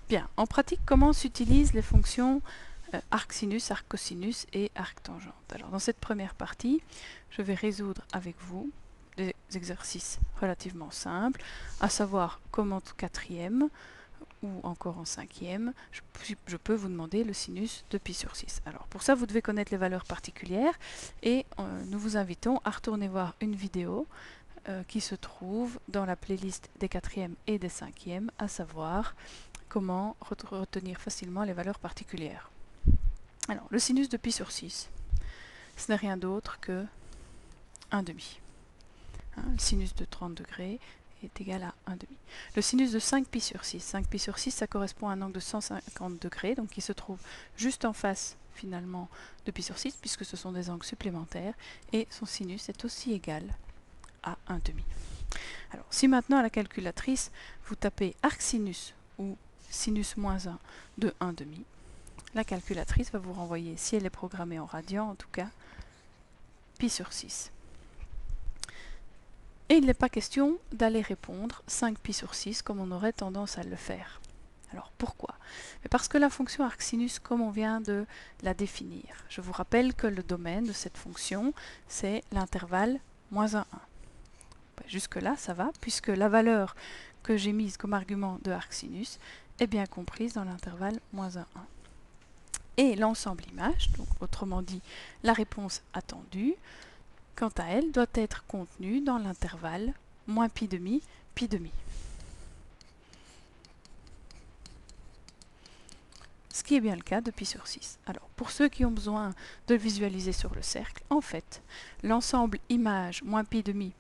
Bien, en pratique, comment s'utilisent les fonctions arc-sinus, arc-cosinus et arc-tangente? Alors, dans cette première partie, je vais résoudre avec vous des exercices relativement simples, à savoir comme en quatrième ou encore en cinquième, je peux vous demander le sinus de pi sur 6. Alors, pour ça, vous devez connaître les valeurs particulières et nous vous invitons à retourner voir une vidéo qui se trouve dans la playlist des quatrièmes et des cinquièmes, à savoir comment retenir facilement les valeurs particulières. Alors, le sinus de pi sur 6, ce n'est rien d'autre que 1 demi. Le sinus de 30 degrés est égal à 1 demi. Le sinus de 5 pi sur 6, 5 pi sur 6, ça correspond à un angle de 150 degrés, donc qui se trouve juste en face finalement de pi sur 6, puisque ce sont des angles supplémentaires, et son sinus est aussi égal à 1 demi. Alors, si maintenant à la calculatrice, vous tapez arc-sinus ou sinus moins 1 de 1 demi, la calculatrice va vous renvoyer, si elle est programmée en radians en tout cas, pi sur 6. Et il n'est pas question d'aller répondre 5 pi sur 6 comme on aurait tendance à le faire. Alors pourquoi? Parce que la fonction arc-sinus, comme on vient de la définir, je vous rappelle que le domaine de cette fonction, c'est l'intervalle moins 1, 1. Jusque-là, ça va, puisque la valeur que j'ai mise comme argument de arc-sinus est bien comprise dans l'intervalle moins 1, 1. Et l'ensemble image, donc autrement dit la réponse attendue, quant à elle, doit être contenue dans l'intervalle moins pi demi, pi demi. Ce qui est bien le cas de pi sur 6. Alors, pour ceux qui ont besoin de le visualiser sur le cercle, en fait, l'ensemble image moins pi demi,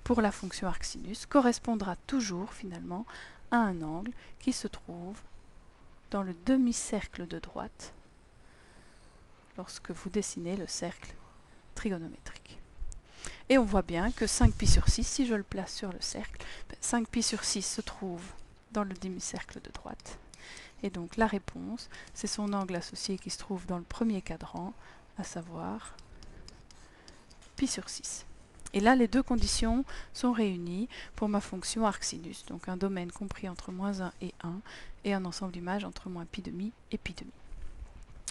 pour la fonction arc-sinus correspondra toujours finalement à un angle qui se trouve dans le demi-cercle de droite lorsque vous dessinez le cercle trigonométrique. Et on voit bien que 5 pi sur 6, si je le place sur le cercle, 5 pi sur 6 se trouve dans le demi-cercle de droite. Et donc la réponse, c'est son angle associé qui se trouve dans le premier cadran, à savoir pi sur 6. Et là, les deux conditions sont réunies pour ma fonction arc-sinus, donc un domaine compris entre moins 1 et 1, et un ensemble d'images entre moins pi demi et pi demi.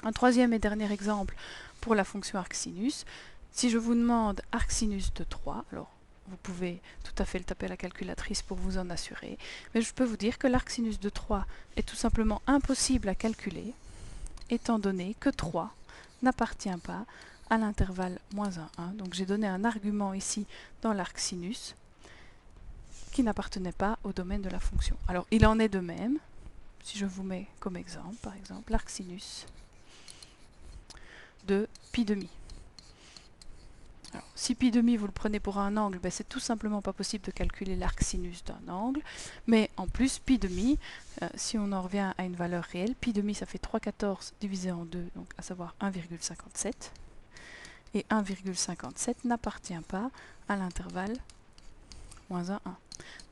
Un troisième et dernier exemple pour la fonction arc-sinus. Si je vous demande arc-sinus de 3, alors vous pouvez tout à fait le taper à la calculatrice pour vous en assurer, mais je peux vous dire que l'arc-sinus de 3 est tout simplement impossible à calculer, étant donné que 3 n'appartient pas à l'intervalle moins 1, 1. Donc j'ai donné un argument ici dans l'arc-sinus qui n'appartenait pas au domaine de la fonction. Alors il en est de même, si je vous mets comme exemple, par exemple, l'arc-sinus de pi demi. Alors, si pi demi vous le prenez pour un angle, ben, c'est tout simplement pas possible de calculer l'arc-sinus d'un angle, mais en plus pi demi, si on en revient à une valeur réelle, pi demi ça fait 3/14 divisé en 2, donc à savoir 1,57, et 1,57 n'appartient pas à l'intervalle moins 1, 1.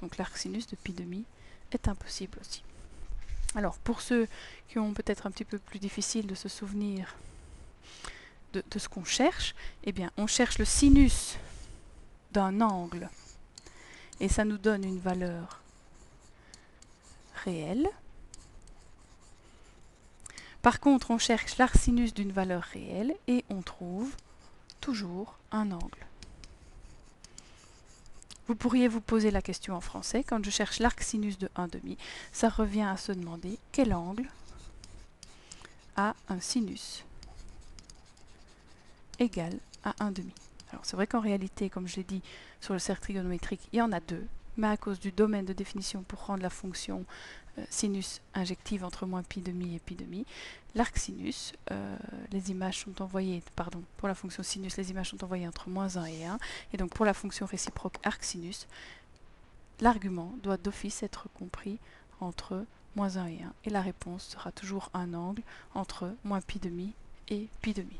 Donc l'arc-sinus de pi demi est impossible aussi. Alors pour ceux qui ont peut-être un petit peu plus difficile de se souvenir de ce qu'on cherche, eh bien on cherche le sinus d'un angle et ça nous donne une valeur réelle. Par contre, on cherche l'arc-sinus d'une valeur réelle et on trouve toujours un angle. Vous pourriez vous poser la question en français, quand je cherche l'arc-sinus de 1 demi, ça revient à se demander quel angle a un sinus égal à 1 demi. Alors c'est vrai qu'en réalité, comme je l'ai dit, sur le cercle trigonométrique, il y en a deux, mais à cause du domaine de définition pour rendre la fonction sinus injective entre moins pi demi et pi demi, l'arc-sinus, les images sont envoyées, pardon, pour la fonction sinus, les images sont envoyées entre moins 1 et 1, et donc pour la fonction réciproque arc-sinus, l'argument doit d'office être compris entre moins 1 et 1, et la réponse sera toujours un angle entre moins pi demi et pi demi.